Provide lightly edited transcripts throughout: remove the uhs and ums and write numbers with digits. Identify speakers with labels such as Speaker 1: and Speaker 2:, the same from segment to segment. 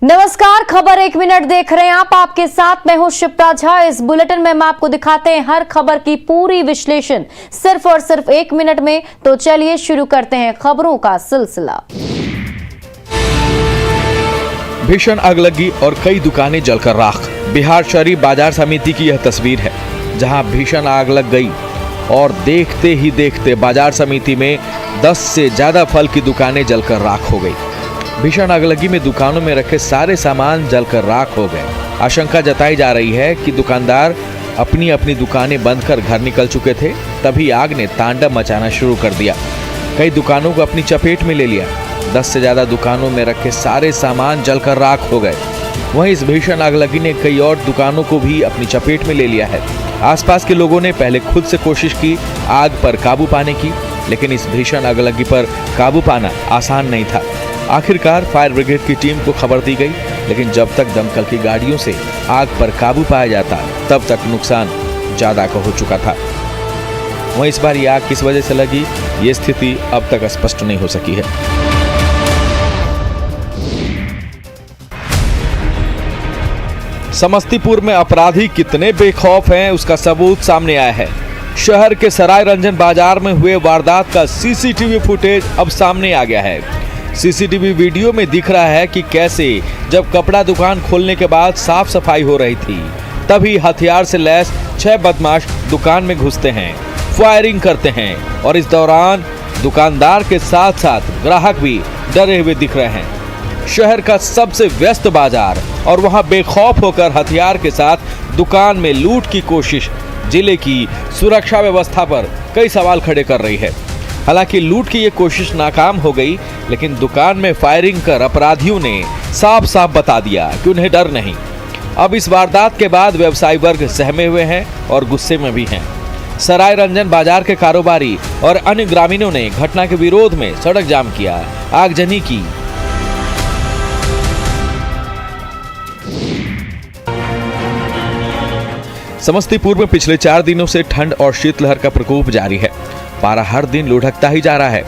Speaker 1: नमस्कार, खबर 1 मिनट देख रहे हैं आप। आपके साथ मैं हूं शिप्रा झा। इस बुलेटिन में हम आपको दिखाते हैं हर खबर की पूरी विश्लेषण सिर्फ और सिर्फ 1 मिनट में। तो चलिए शुरू करते हैं खबरों का सिलसिला।
Speaker 2: भीषण आग लगी और कई दुकानें जलकर राख। बिहार शरीफ बाजार समिति की यह तस्वीर है, जहां भीषण आग लग गई और देखते ही देखते बाजार समिति में 10 से ज्यादा फल की दुकानें जलकर राख हो गई। भीषण आगलगी में दुकानों में रखे सारे सामान जलकर राख हो गए। आशंका जताई जा रही है कि दुकानदार अपनी अपनी दुकानें बंद कर घर निकल चुके थे, तभी आग ने तांडव मचाना शुरू कर दिया। कई दुकानों को अपनी चपेट में ले लिया। 10 से ज्यादा दुकानों में रखे सारे सामान जलकर राख हो गए। वहीं इस भीषण आगलगी ने कई और दुकानों को भी अपनी चपेट में ले लिया है। आसपास के लोगों ने पहले खुद से कोशिश की आग पर काबू पाने की, लेकिन इस भीषण आगलगी पर काबू पाना आसान नहीं था। आखिरकार फायर ब्रिगेड की टीम को खबर दी गई, लेकिन जब तक दमकल की गाड़ियों से आग पर काबू पाया जाता तब तक नुकसान ज्यादा का हो चुका था। वहीं इस बार ये आग किस वजह से लगी, ये स्थिति अब तक स्पष्ट नहीं हो सकी है। समस्तीपुर में अपराधी कितने बेखौफ हैं, उसका सबूत सामने आया है। शहर के सराय रंजन बाजार में हुए वारदात का सीसीटीवी फुटेज अब सामने आ गया है। सीसीटीवी वीडियो में दिख रहा है कि कैसे जब कपड़ा दुकान खोलने के बाद साफ सफाई हो रही थी, तभी हथियार से लैस 6 बदमाश दुकान में घुसते हैं, फायरिंग करते हैं और इस दौरान दुकानदार के साथ साथ ग्राहक भी डरे हुए दिख रहे हैं। शहर का सबसे व्यस्त बाजार और वहां बेखौफ होकर हथियार के साथ दुकान में लूट की कोशिश जिले की सुरक्षा व्यवस्था पर कई सवाल खड़े कर रही है। हालांकि लूट की ये कोशिश नाकाम हो गई, लेकिन दुकान में फायरिंग कर अपराधियों ने साफ साफ बता दिया कि उन्हें डर नहीं। अब इस वारदात के बाद व्यवसायी वर्ग सहमे हुए हैं और गुस्से में भी हैं। सराय रंजन बाजार के कारोबारी और अन्य ग्रामीणों ने घटना के विरोध में सड़क जाम किया, आगजनी की। समस्तीपुर में पिछले 4 दिनों से ठंड और शीतलहर का प्रकोप जारी है। पारा हर दिन लुढ़कता ही जा रहा है।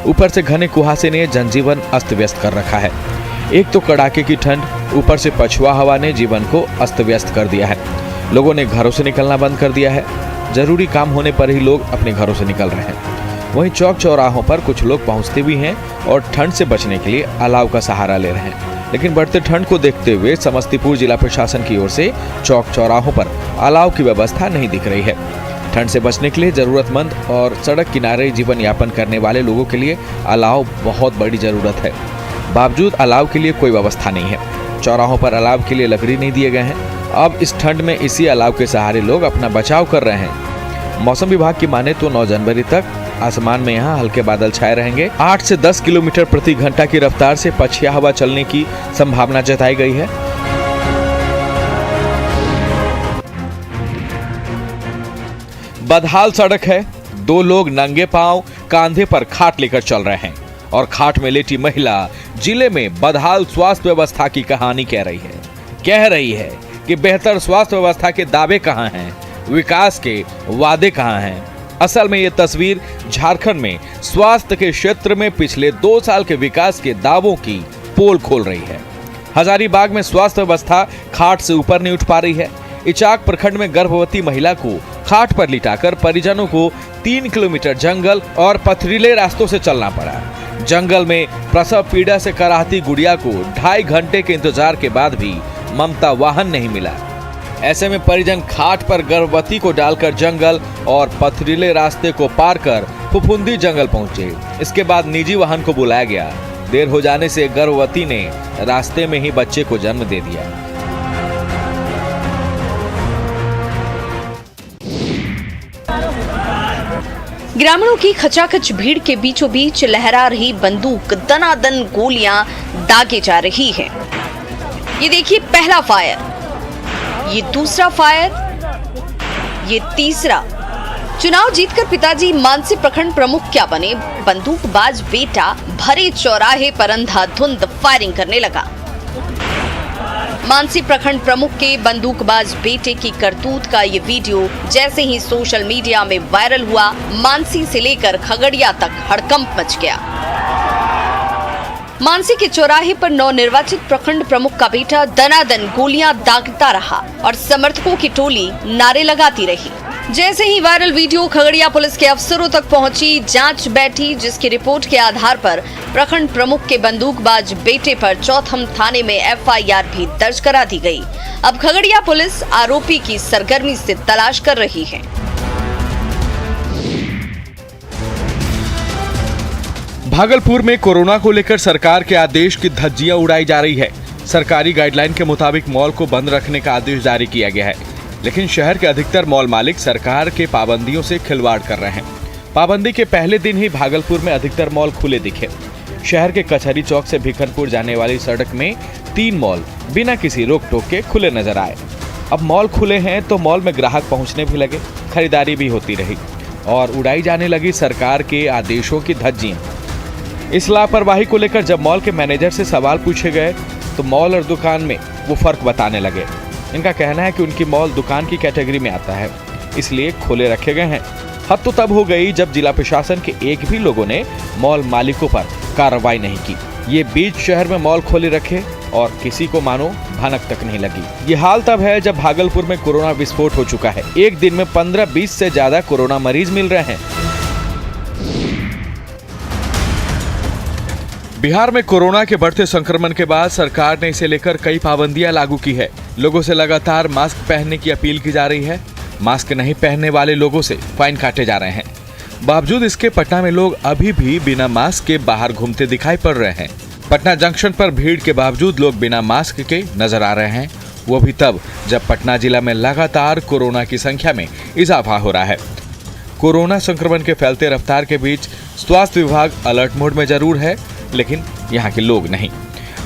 Speaker 2: ऊपर से घने कुहासे ने जनजीवन अस्त व्यस्त कर रखा है। एक तो कड़ाके की ठंड, ऊपर से पछुआ हवा ने जीवन को अस्त व्यस्त कर दिया है। लोगों ने घरों से निकलना बंद कर दिया है। जरूरी काम होने पर ही लोग अपने घरों से निकल रहे हैं। वहीं चौक चौराहों पर कुछ लोग पहुंचते भी हैं और ठंड से बचने के लिए अलाव का सहारा ले रहे हैं। लेकिन बढ़ते ठंड को देखते हुए समस्तीपुर जिला प्रशासन की ओर से चौक चौराहों पर अलाव की व्यवस्था नहीं दिख रही है। ठंड से बचने के लिए जरूरतमंद और सड़क किनारे जीवन यापन करने वाले लोगों के लिए अलाव बहुत बड़ी जरूरत है। बावजूद अलाव के लिए कोई व्यवस्था नहीं है। चौराहों पर अलाव के लिए लकड़ी नहीं दिए गए हैं। अब इस ठंड में इसी अलाव के सहारे लोग अपना बचाव कर रहे हैं। मौसम विभाग की माने तो 9 जनवरी तक आसमान में यहाँ हल्के बादल छाए रहेंगे। 8 से 10 किलोमीटर प्रति घंटा की रफ्तार से पछिया हवा चलने की संभावना जताई गई है। बदहाल सड़क है। 2 लोग नंगे पांव कांधे पर खाट लेकर चल रहे हैं और खाट में लेटी महिला जिले में बदहाल स्वास्थ्य व्यवस्था की कहानी कह रही है कि बेहतर स्वास्थ्य व्यवस्था के दावे कहां हैं, विकास के वादे कहां हैं। असल में ये तस्वीर झारखंड में स्वास्थ्य के क्षेत्र में पिछले 2 साल के विकास के दावों की पोल खोल रही है। हजारीबाग में स्वास्थ्य व्यवस्था खाट से ऊपर नहीं उठ पा रही है। इचाक प्रखंड में गर्भवती महिला को खाट पर लिटाकर परिजनों को 3 किलोमीटर जंगल और पथरीले रास्तों से चलना पड़ा। जंगल में प्रसव पीड़ा से कराहती गुड़िया को 2.5 घंटे के इंतजार के बाद भी ममता वाहन नहीं मिला। ऐसे में परिजन खाट पर गर्भवती को डालकर जंगल और पथरीले रास्ते को पार कर फुफुंदी जंगल पहुंचे। इसके बाद निजी वाहन को बुलाया गया। देर हो जाने से गर्भवती ने रास्ते में ही बच्चे को जन्म दे दिया।
Speaker 3: ग्रामीणों की खचाखच भीड़ के बीचों बीच लहरा रही बंदूक दनादन गोलियां दागे जा रही है। ये देखिए, पहला फायर, ये दूसरा फायर, ये तीसरा। चुनाव जीतकर पिताजी मानसी प्रखंड प्रमुख क्या बने, बंदूकबाज बेटा भरे चौराहे पर अंधाधुंध फायरिंग करने लगा। मानसी प्रखंड प्रमुख के बंदूकबाज बेटे की करतूत का ये वीडियो जैसे ही सोशल मीडिया में वायरल हुआ, मानसी से लेकर खगड़िया तक हड़कंप मच गया। मानसी के चौराहे पर नवनिर्वाचित प्रखंड प्रमुख का बेटा दनादन गोलियां दागता रहा और समर्थकों की टोली नारे लगाती रही। जैसे ही वायरल वीडियो खगड़िया पुलिस के अफसरों तक पहुंची, जांच बैठी, जिसकी रिपोर्ट के आधार पर प्रखंड प्रमुख के बंदूकबाज बेटे पर चौथम थाने में एफआईआर भी दर्ज करा दी गई। अब खगड़िया पुलिस आरोपी की सरगर्मी से तलाश कर रही है।
Speaker 2: भागलपुर में कोरोना को लेकर सरकार के आदेश की धज्जियां उड़ाई जा रही है। सरकारी गाइडलाइन के मुताबिक मॉल को बंद रखने का आदेश जारी किया गया है, लेकिन शहर के अधिकतर मॉल मालिक सरकार के पाबंदियों से खिलवाड़ कर रहे हैं। पाबंदी के पहले दिन ही भागलपुर में अधिकतर मॉल खुले दिखे। शहर के कचहरी चौक से भिखनपुर जाने वाली सड़क में 3 मॉल बिना किसी रोक टोक के खुले नजर आए। अब मॉल खुले हैं तो मॉल में ग्राहक पहुंचने भी लगे, खरीदारी भी होती रही और उड़ाई जाने लगी सरकार के आदेशों की धज्जियां। इस लापरवाही को लेकर जब मॉल के मैनेजर से सवाल पूछे गए तो मॉल और दुकान में वो फर्क बताने लगे। इनका कहना है कि उनकी मॉल दुकान की कैटेगरी में आता है, इसलिए खोले रखे गए हैं। हद तो तब हो गई जब जिला प्रशासन के एक भी लोगों ने मॉल मालिकों पर कार्रवाई नहीं की। ये बीच शहर में मॉल खोले रखे और किसी को मानो भनक तक नहीं लगी। ये हाल तब है जब भागलपुर में कोरोना विस्फोट हो चुका है। एक दिन में 15-20 से ज्यादा कोरोना मरीज मिल रहे हैं। बिहार में कोरोना के बढ़ते संक्रमण के बाद सरकार ने इसे लेकर कई पाबंदियां लागू की है। लोगों से लगातार मास्क पहनने की अपील की जा रही है। मास्क नहीं पहनने वाले लोगों से फाइन काटे जा रहे हैं। बावजूद इसके पटना में लोग अभी भी बिना मास्क के बाहर घूमते दिखाई पड़ रहे हैं। पटना जंक्शन पर भीड़ के बावजूद लोग बिना मास्क के नजर आ रहे हैं, वो भी तब जब पटना जिला में लगातार कोरोना की संख्या में इजाफा हो रहा है। कोरोना संक्रमण के फैलते रफ्तार के बीच स्वास्थ्य विभाग अलर्ट मोड में जरूर है, लेकिन यहाँ के लोग नहीं।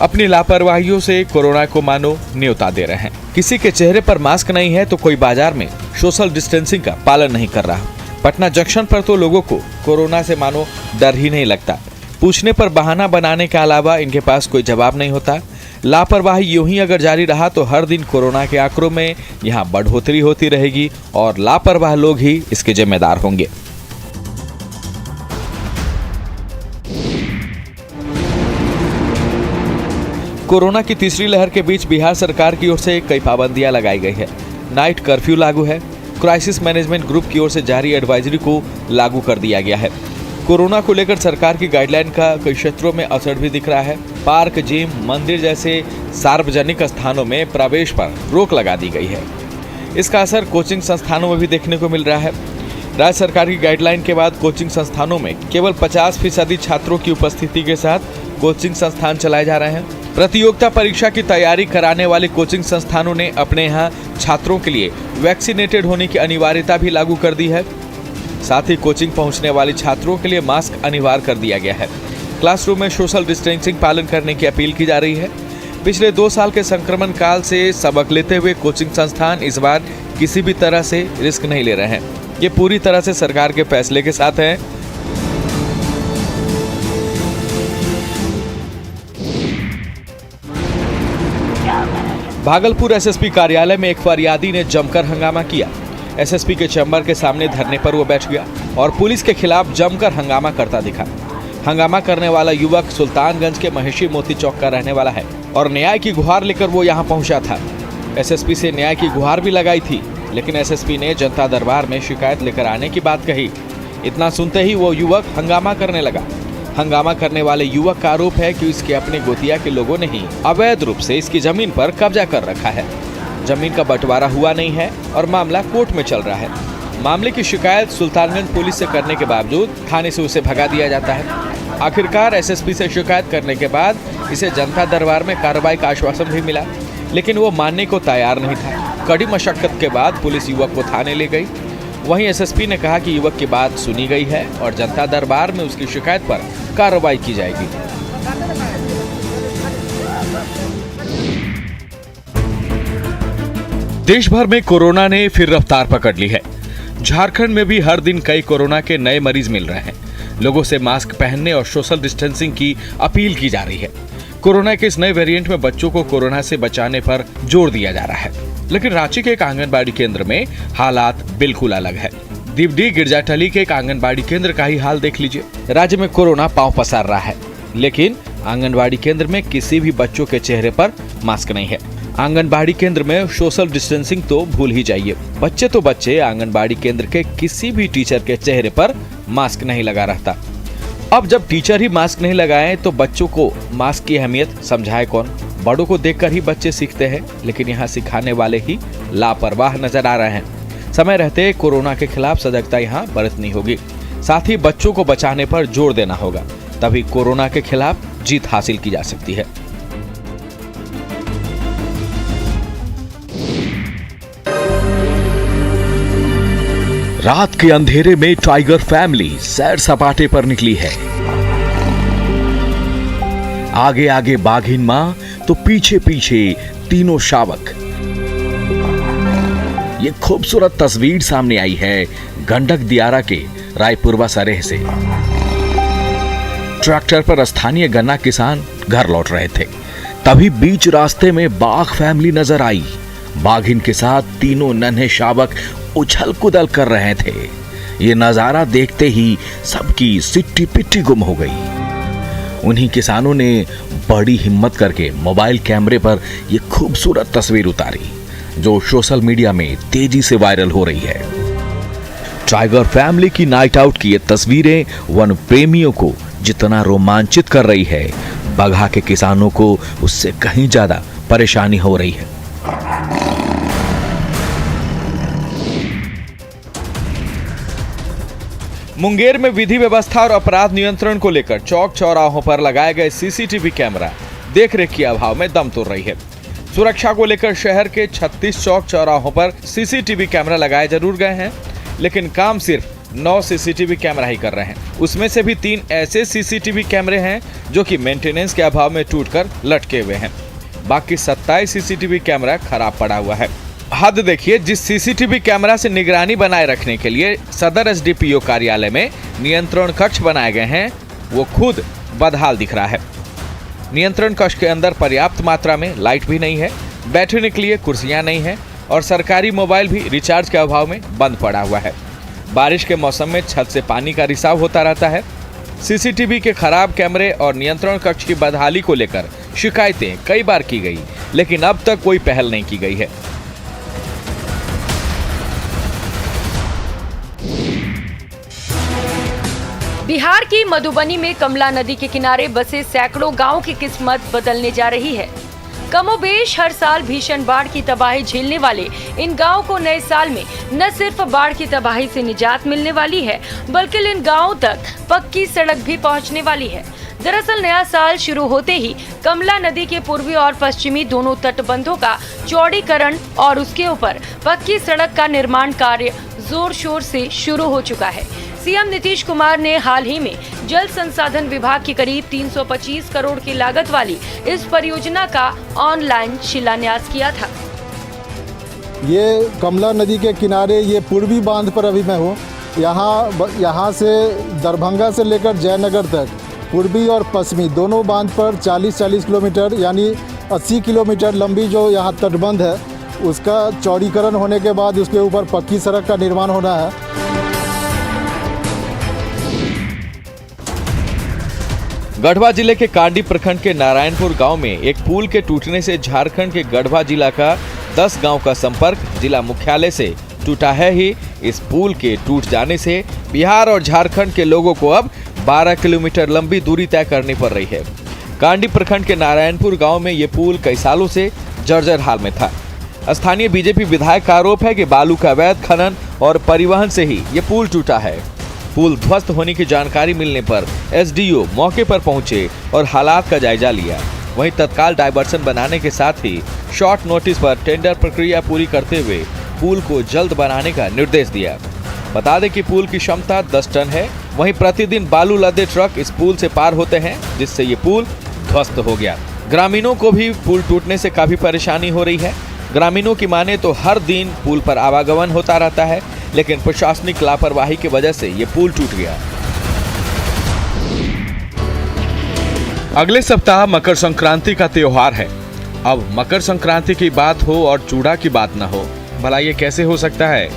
Speaker 2: अपनी लापरवाहियों से कोरोना को मानो न्योता दे रहे हैं। किसी के चेहरे पर मास्क नहीं है तो कोई बाजार में सोशल डिस्टेंसिंग का पालन नहीं कर रहा। पटना जंक्शन पर तो लोगों को कोरोना से मानो डर ही नहीं लगता। पूछने पर बहाना बनाने के अलावा इनके पास कोई जवाब नहीं होता। लापरवाही यूं ही अगर जारी रहा तो हर दिन कोरोना के आंकड़ों में यहाँ बढ़ोतरी होती रहेगी और लापरवाह लोग ही इसके जिम्मेदार होंगे। कोरोना की तीसरी लहर के बीच बिहार सरकार की ओर से कई पाबंदियां लगाई गई है। नाइट कर्फ्यू लागू है। क्राइसिस मैनेजमेंट ग्रुप की ओर से जारी एडवाइजरी को लागू कर दिया गया है। कोरोना को लेकर सरकार की गाइडलाइन का कई क्षेत्रों में असर भी दिख रहा है। पार्क, जिम, मंदिर जैसे सार्वजनिक स्थानों में प्रवेश पर रोक लगा दी गई है। इसका असर कोचिंग संस्थानों में भी देखने को मिल रहा है। राज्य सरकार की गाइडलाइन के बाद कोचिंग संस्थानों में केवल 50% छात्रों की उपस्थिति के साथ कोचिंग संस्थान चलाए जा रहे हैं। प्रतियोगिता परीक्षा की तैयारी कराने वाले कोचिंग संस्थानों ने अपने यहाँ छात्रों के लिए वैक्सीनेटेड होने की अनिवार्यता भी लागू कर दी है। साथ ही कोचिंग पहुँचने वाले छात्रों के लिए मास्क अनिवार्य कर दिया गया है। क्लासरूम में सोशल डिस्टेंसिंग पालन करने की अपील की जा रही है। पिछले 2 साल के संक्रमण काल से सबक लेते हुए कोचिंग संस्थान इस बार किसी भी तरह से रिस्क नहीं ले रहे हैं। ये पूरी तरह से सरकार के फैसले के साथ है। भागलपुर एसएसपी कार्यालय में एक फरियादी ने जमकर हंगामा किया। एसएसपी के चैम्बर के सामने धरने पर वो बैठ गया और पुलिस के खिलाफ जमकर हंगामा करता दिखा। हंगामा करने वाला युवक सुल्तानगंज के महेशी मोती चौक का रहने वाला है और न्याय की गुहार लेकर वो यहाँ पहुंचा था। एसएसपी से न्याय की गुहार भी लगाई थी, लेकिन एसएसपी ने जनता दरबार में शिकायत लेकर आने की बात कही। इतना सुनते ही वो युवक हंगामा करने लगा। हंगामा करने वाले युवक का आरोप है कि इसके अपने गोतिया के लोगों ने ही अवैध रूप से इसकी जमीन पर कब्जा कर रखा है। जमीन का बंटवारा हुआ नहीं है और मामला कोर्ट में चल रहा है। मामले की शिकायत सुल्तानगंज पुलिस से करने के बावजूद थाने से उसे भगा दिया जाता है। आखिरकार एसएसपी से शिकायत करने के बाद इसे जनता दरबार में कार्रवाई का आश्वासन भी मिला, लेकिन वो मानने को तैयार नहीं था। कड़ी मशक्कत के बाद पुलिस युवक को थाने ले गई। वहीं एसएसपी ने कहा कि युवक की बात सुनी गई है और जनता दरबार में उसकी शिकायत पर कार्रवाई की जाएगी। देश भर में कोरोना ने फिर रफ्तार पकड़ ली है। झारखंड में भी हर दिन कई कोरोना के नए मरीज मिल रहे हैं। लोगों से मास्क पहनने और सोशल डिस्टेंसिंग की अपील की जा रही है। कोरोना के इस नए वेरिएंट में बच्चों को कोरोना से बचाने पर जोर दिया जा रहा है, लेकिन रांची के एक आंगनबाड़ी केंद्र में हालात बिल्कुल अलग है। दीवडी गिरजाटली के एक आंगनबाड़ी केंद्र का ही हाल देख लीजिए। राज्य में कोरोना पांव पसार रहा है। लेकिन आंगनबाड़ी केंद्र में किसी भी बच्चों के चेहरे पर मास्क नहीं है। आंगनबाड़ी केंद्र में सोशल डिस्टेंसिंग तो भूल ही जाइए। बच्चे तो बच्चे, आंगनबाड़ी केंद्र के किसी भी टीचर के चेहरे पर मास्क नहीं लगा रहता। अब जब टीचर ही मास्क नहीं लगाए तो बच्चों को मास्क की अहमियत समझाए कौन? बड़ों को देखकर ही बच्चे सीखते हैं, लेकिन यहाँ सिखाने वाले ही लापरवाह नजर आ रहे हैं। समय रहते कोरोना के खिलाफ सजगता यहाँ बरतनी होगी, साथ ही बच्चों को बचाने पर जोर देना होगा, तभी कोरोना के खिलाफ जीत हासिल की जा सकती है। रात के अंधेरे में टाइगर फैमिली सैर सपाटे पर निकली है। आगे आगे बाघिन मां तो पीछे पीछे तीनों शावक। ये खूबसूरत तस्वीर सामने आई है गंडक दियारा के रायपुरवा सरेह से। ट्रैक्टर पर स्थानीय गन्ना किसान घर लौट रहे थे, तभी बीच रास्ते में बाघ फैमिली नजर आई। बाघिन के साथ तीनों नन्हे शावक उछल कुदल कर रहे थे। ये नजारा देखते ही सबकी सिट्टी पिट्टी गुम हो गई। उन्हीं किसानों ने बड़ी हिम्मत करके मोबाइल कैमरे पर ये खूबसूरत तस्वीर उतारी, जो सोशल मीडिया में तेजी से वायरल हो रही है। टाइगर फैमिली की नाइट आउट की ये तस्वीरें वन प्रेमियों को जितना रोमांचित कर रही है, बगहा के किसानों को उससे कहीं ज्यादा परेशानी हो रही है। मुंगेर में विधि व्यवस्था और अपराध नियंत्रण को लेकर चौक चौराहों पर लगाए गए सीसीटीवी कैमरा देखरेख के अभाव में दम तोड़ रही है। सुरक्षा को लेकर शहर के 36 चौक चौराहों पर सीसीटीवी कैमरा लगाए जरूर गए हैं, लेकिन काम सिर्फ 9 सीसीटीवी कैमरा ही कर रहे हैं। उसमें से भी 3 ऐसे सीसीटीवी कैमरे हैं जो कि मेंटेनेंस के अभाव में टूटकर लटके हुए हैं। बाकी 27 सीसीटीवी कैमरा खराब पड़ा हुआ है। हद देखिए, जिस सीसीटीवी कैमरा से निगरानी बनाए रखने के लिए सदर एसडीपीओ कार्यालय में नियंत्रण कक्ष बनाए गए हैं, वो खुद बदहाल दिख रहा है। नियंत्रण कक्ष के अंदर पर्याप्त मात्रा में लाइट भी नहीं है, बैठने के लिए कुर्सियां नहीं है और सरकारी मोबाइल भी रिचार्ज के अभाव में बंद पड़ा हुआ है। बारिश के मौसम में छत से पानी का रिसाव होता रहता है। सीसीटीवी के खराब कैमरे और नियंत्रण कक्ष की बदहाली को लेकर शिकायतें कई बार की गई, लेकिन अब तक कोई पहल नहीं की गई है।
Speaker 4: बिहार की मधुबनी में कमला नदी के किनारे बसे सैकड़ों गांवों की किस्मत बदलने जा रही है। कमोबेश हर साल भीषण बाढ़ की तबाही झेलने वाले इन गांवों को नए साल में न सिर्फ बाढ़ की तबाही से निजात मिलने वाली है, बल्कि इन गांवों तक पक्की सड़क भी पहुंचने वाली है। दरअसल नया साल शुरू होते ही कमला नदी के पूर्वी और पश्चिमी दोनों तटबंधों का चौड़ीकरण और उसके ऊपर पक्की सड़क का निर्माण कार्य जोर शोर से शुरू हो चुका है। सीएम नीतीश कुमार ने हाल ही में जल संसाधन विभाग की करीब 325 करोड़ की लागत वाली इस परियोजना का ऑनलाइन शिलान्यास किया था।
Speaker 5: ये कमला नदी के किनारे ये पूर्वी बांध पर अभी मैं हूँ। यहाँ से दरभंगा से लेकर जयनगर तक पूर्वी और पश्चिमी दोनों बांध पर 40-40 किलोमीटर यानी 80 किलोमीटर लंबी जो यहाँ तटबंध है, उसका चौड़ीकरण होने के बाद उसके ऊपर पक्की सड़क का निर्माण होना है।
Speaker 2: गढ़वा जिले के कांडी प्रखंड के नारायणपुर गांव में एक पुल के टूटने से झारखंड के गढ़वा जिला का 10 गांव का संपर्क जिला मुख्यालय से टूटा है ही। इस पुल के टूट जाने से बिहार और झारखंड के लोगों को अब 12 किलोमीटर लंबी दूरी तय करनी पड़ रही है। कांडी प्रखंड के नारायणपुर गांव में ये पुल कई सालों से जर्जर हाल में था। स्थानीय बीजेपी विधायक का आरोप है कि बालू का अवैध खनन और परिवहन से ही ये पुल टूटा है। पुल ध्वस्त होने की जानकारी मिलने पर एसडीओ मौके पर पहुंचे और हालात का जायजा लिया। वहीं तत्काल डायवर्सन बनाने के साथ ही शॉर्ट नोटिस पर टेंडर प्रक्रिया पूरी करते हुए पुल को जल्द बनाने का निर्देश दिया। बता दें कि पुल की क्षमता 10 टन है। वहीं प्रतिदिन बालू लदे ट्रक इस पुल से पार होते हैं, जिससे ये पुल ध्वस्त हो गया। ग्रामीणों को भी पुल टूटने से काफी परेशानी हो रही है। ग्रामीणों की माने तो हर दिन पुल पर आवागमन होता रहता है, लेकिन प्रशासनिक लापरवाही की वजह से ये पुल टूट गया। अगले सप्ताह मकर संक्रांति का त्योहार है। अब मकर संक्रांति की बात हो और चूड़ा की बात न हो, भला ये कैसे हो सकता है?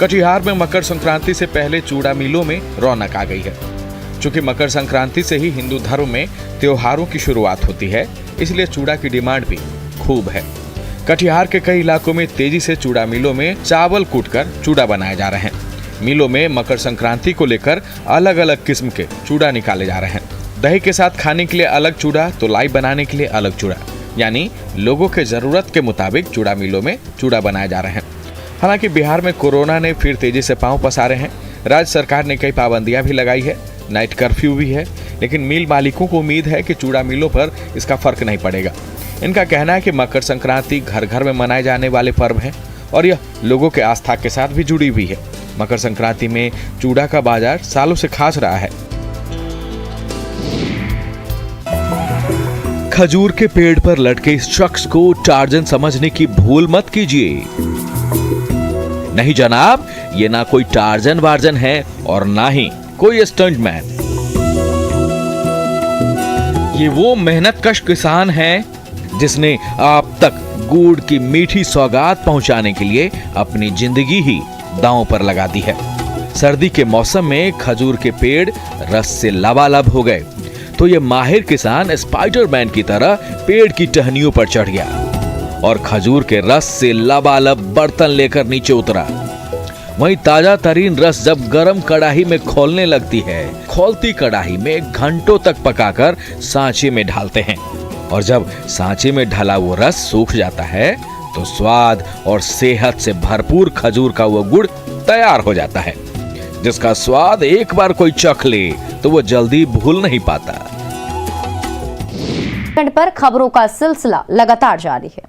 Speaker 2: कटिहार में मकर संक्रांति से पहले चूड़ा मिलों में रौनक आ गई है। चूंकि मकर संक्रांति से ही हिंदू धर्म में त्योहारों की शुरुआत होती है, इसलिए चूड़ा की डिमांड भी खूब है। कटिहार के कई इलाकों में तेजी से चूड़ा मिलों में चावल कूटकर चूड़ा बनाए जा रहे हैं। मिलों में मकर संक्रांति को लेकर अलग अलग किस्म के चूड़ा निकाले जा रहे हैं। दही के साथ खाने के लिए अलग चूड़ा तो लाई बनाने के लिए अलग चूड़ा, यानी लोगों के जरूरत के मुताबिक चूड़ा मिलों में चूड़ा बनाए जा रहे हैं। हालांकि बिहार में कोरोना ने फिर तेजी से पांव पसारे हैं। राज्य सरकार ने कई पाबंदियां भी लगाई है, नाइट कर्फ्यू भी है, लेकिन मिल मालिकों को उम्मीद है कि चूड़ा मिलों पर इसका फर्क नहीं पड़ेगा। इनका कहना है कि मकर संक्रांति घर घर में मनाए जाने वाले पर्व है और यह लोगों के आस्था के साथ भी जुड़ी हुई है। मकर संक्रांति में चूड़ा का बाजार सालों से खास रहा है। खजूर के पेड़ पर लटके इस शख्स को टार्जन समझने की भूल मत कीजिए। नहीं जनाब, ये ना कोई टार्जन वार्जन है और ना ही कोई स्टंटमैन। ये वो मेहनतकश किसान है जिसने आप तक गुड़ की मीठी सौगात पहुंचाने के लिए अपनी जिंदगी ही दांव पर लगा दी है। सर्दी के मौसम में खजूर के पेड़ रस से लबालब हो गए तो ये माहिर किसान स्पाइडरमैन की तरह पेड़ की टहनियों पर चढ़ गया और खजूर के रस से लबालब बर्तन लेकर नीचे उतरा। वहीं ताजा तरीन रस जब गरम कढ़ाई में खौलने लगती है, खौलती कढ़ाई में घंटों तक पकाकर सांचे में ढालते हैं और जब सांचे में ढला वो रस सूख जाता है तो स्वाद और सेहत से भरपूर खजूर का वो गुड़ तैयार हो जाता है, जिसका स्वाद एक बार कोई चख ले तो वो जल्दी भूल नहीं पाता।
Speaker 1: पर खबरों का सिलसिला लगातार जारी है।